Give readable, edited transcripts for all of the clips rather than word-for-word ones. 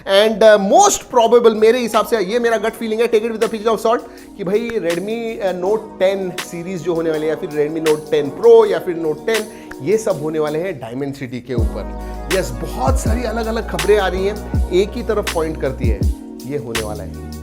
And most probable मेरे हिसाब से, ये मेरा गट फीलिंग है, take it with a pinch of salt, कि भाई Redmi Note 10 सीरीज जो होने वाली है, या फिर Redmi Note 10 Pro या फिर Note 10, ये सब होने वाले हैं Dimensity के ऊपर। यस, बहुत सारी अलग अलग खबरें आ रही हैं, एक ही तरफ पॉइंट करती है, ये होने वाला है।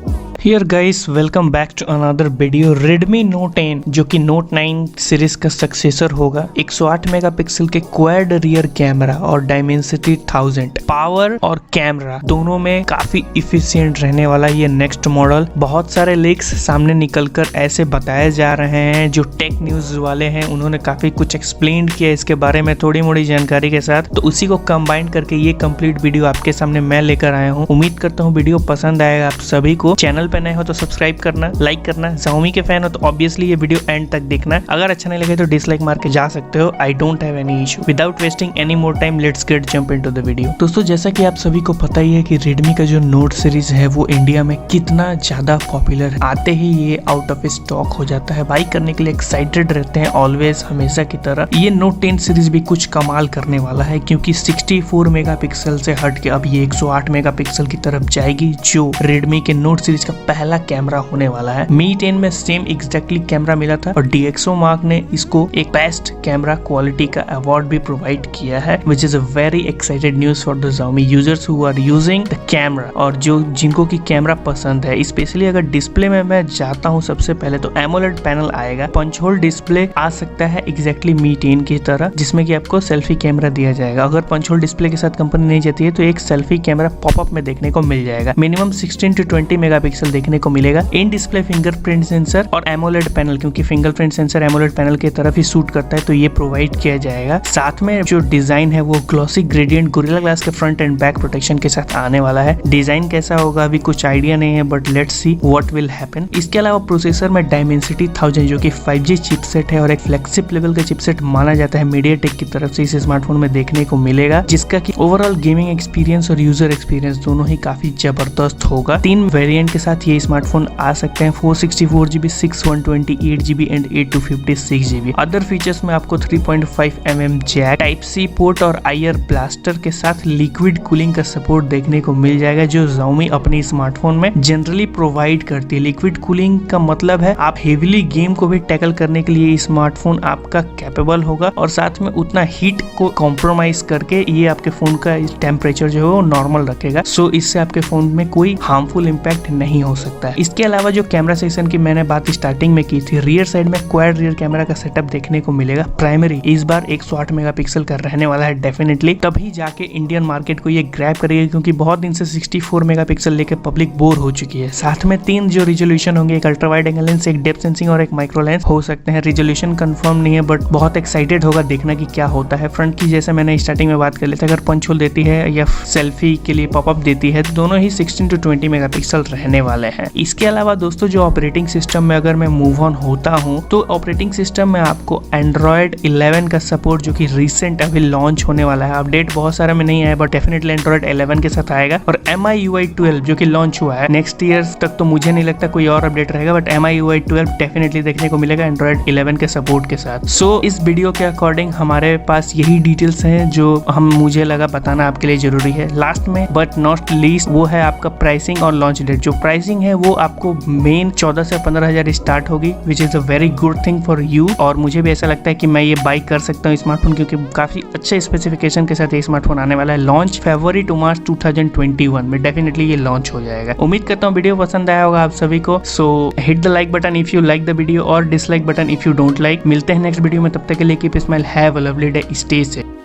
Here guys, welcome back to another video। Redmi Note 10 जो कि Note 9 सीरीज का सक्सेसर होगा, 108 मेगापिक्सल के क्वाड रियर कैमरा और Dimensity 1000 पावर और कैमरा दोनों में काफी इफिशिएंट रहने वाला ये नेक्स्ट मॉडल। बहुत सारे लीक्स सामने निकलकर ऐसे बताए जा रहे हैं, जो टेक न्यूज वाले हैं उन्होंने काफी कुछ एक्सप्लेन किया इसके बारे में थोड़ी मोड़ी जानकारी के साथ, तो उसी को कंबाइन करके ये कंप्लीट वीडियो आपके सामने मैं लेकर आया हूँ। उम्मीद करता हूँ वीडियो पसंद आएगा आप सभी को। चैनल पे नए हो तो सब्सक्राइब करना, लाइक करना, Xiaomi के फैन हो तो ऑब्वियसली ये वीडियो एंड तक देखना। अगर अच्छा नहीं लगे तो डिसलाइक मार के जा सकते हो, I don't have any issue. Without wasting any more time, let's get jump into the video. दोस्तों, जैसा कि आप सभी को पता ही है कि Redmi का जो Note सीरीज है वो इंडिया में कितना ज्यादा पॉपुलर है, आते ही ये आउट ऑफ स्टॉक हो जाता है। बाई करने के लिए एक्साइटेड रहते हैं ऑलवेज, हमेशा की तरह। ये Note 10 सीरीज भी कुछ कमाल करने वाला है, क्योंकि 64 मेगापिक्सल से हट के अब ये 108 मेगापिक्सल की तरफ जाएगी, जो Redmi के Note सीरीज का पहला कैमरा होने वाला है। Mi 10 में सेम एग्जैक्टली कैमरा मिला था और DxO मार्क ने इसको एक बेस्ट कैमरा क्वालिटी का अवार्ड भी प्रोवाइड किया है, which is a very excited news for the Xiaomi users who are using the camera, और जो जिनको की कैमरा पसंद है। स्पेशली अगर डिस्प्ले में मैं जाता हूँ, सबसे पहले तो एमोलेड पैनल आएगा, पंच होल डिस्प्ले आ सकता है एग्जैक्टली Mi 10 की तरह, जिसमें कि आपको सेल्फी कैमरा दिया जाएगा। अगर पंच होल डिस्प्ले के साथ कंपनी नहीं जाती है तो एक सेल्फी कैमरा पॉपअप में देखने को मिल जाएगा। मिनिमम 16 to 20 मेगापिक्सल देखने को मिलेगा। इन डिस्प्ले फिंगरप्रिंट सेंसर और एमोलेड पैनल, क्योंकि फिंगरप्रिंट सेंसर एमोलेड पैनल की तरफ ही शूट करता है, तो ये प्रोवाइड किया जाएगा। साथ में जो डिजाइन है वो ग्लॉसी ग्रेडियंट गोरिल्ला ग्लास के फ्रंट एंड बैक प्रोटेक्शन के साथ आने वाला है। डिजाइन कैसा होगा अभी कुछ आइडिया नहीं है, but let's see what will happen. इसके अलावा प्रोसेसर में Dimensity 1000 जो कि 5G चिपसेट है और एक फ्लेक्सिब लेवल का चिपसेट माना जाता है, Mediatek की तरफ से इस स्मार्टफोन में देखने को मिलेगा, जिसका कि ओवरऑल गेमिंग एक्सपीरियंस और यूजर एक्सपीरियंस दोनों ही काफी जबरदस्त होगा। 3 वेरिएंट के साथ ये स्मार्टफोन आ सकते हैं, 464GB, 6/128GB and 8/256GB। Other features में आपको 3.5mm जैक, Type-C पोर्ट और IR ब्लास्टर के साथ लिक्विड कूलिंग का सपोर्ट देखने को मिल जाएगा, जो Xiaomi अपने स्मार्टफोन में जनरली प्रोवाइड करती है। लिक्विड कूलिंग का मतलब है आप हेवीली गेम को भी टैकल करने के लिए स्मार्टफोन आपका कैपेबल होगा, और साथ में उतना हीट को कॉम्प्रोमाइज करके ये आपके फोन का टेम्परेचर जो है वो नॉर्मल रखेगा। सो इससे आपके फोन में कोई हार्मफुल इम्पैक्ट नहीं हो सकता है। इसके अलावा जो कैमरा सेक्शन की मैंने बात स्टार्टिंग में की थी, रियर साइड में क्वाड रियर कैमरा का सेटअप देखने को मिलेगा। प्राइमरी इस बार 108 मेगापिक्सल का रहने वाला है डेफिनेटली, तभी जाके इंडियन मार्केट को ये ग्रैब करेगा, क्योंकि बहुत दिन से 64 मेगापिक्सल लेके पब्लिक बोर हो चुकी है। साथ में 3 जो रिजोल्यूशन होंगे, एक अल्ट्रा वाइड एंगल लेंस, एक डेप्थ सेंसिंग और एक माइक्रो लेंस हो सकते हैं। रिजोल्यूशन कंफर्म नहीं है, बट बहुत एक्साइटेड होगा देखना कि क्या होता है। फ्रंट की जैसे मैंने स्टार्टिंग में बात कर ली थी, अगर पंच होल देती है या सेल्फी के लिए पॉपअप देती है, तो दोनों ही 16 to 20 मेगापिक्सल रहने वाले हैं। इसके अलावा दोस्तों, जो ऑपरेटिंग सिस्टम में अगर मैं मूव ऑन होता हूं, तो ऑपरेटिंग सिस्टम में आपको Android 11 का सपोर्ट, जो कि रिसेंट अभी लॉन्च होने वाला है। अपडेट बहुत सारे में नहीं आया, बट डेफिनेटली Android 11 के साथ आएगा। और MIUI 12 जो कि लॉन्च हुआ है, नेक्स्ट ईयर तक तो मुझे नहीं लगता कोई और अपडेट रहेगा, बट MIUI 12 डेफिनेटली देखने को मिलेगा Android 11 के सपोर्ट के साथ। सो इस वीडियो के अकॉर्डिंग हमारे पास यही डिटेल्स हैं जो मुझे लगा बताना आपके लिए जरूरी है। लास्ट में बट नॉट लीस्ट वो है आपका प्राइसिंग और लॉन्च डेट। जो प्राइसिंग है वो आपको मेन 14 से 15,000 स्टार्ट होगी, विच is a very good thing for you. और मुझे भी ऐसा लगता है कि मैं ये बाई कर सकता हूँ स्मार्टफोन, क्योंकि काफी अच्छे स्पेसिफिकेशन के साथ ये स्मार्टफोन आने वाला है। लॉन्च February to March 2021 में डेफिनेटली ये लॉन्च हो जाएगा। उम्मीद करता हूँ वीडियो पसंद आया होगा आप सभी को। So hit the like button if you like the video और dislike button if you don't like. मिलते हैं नेक्स्ट वीडियो में, तब तक के लिए keep smile, have a lovely day, stay safe.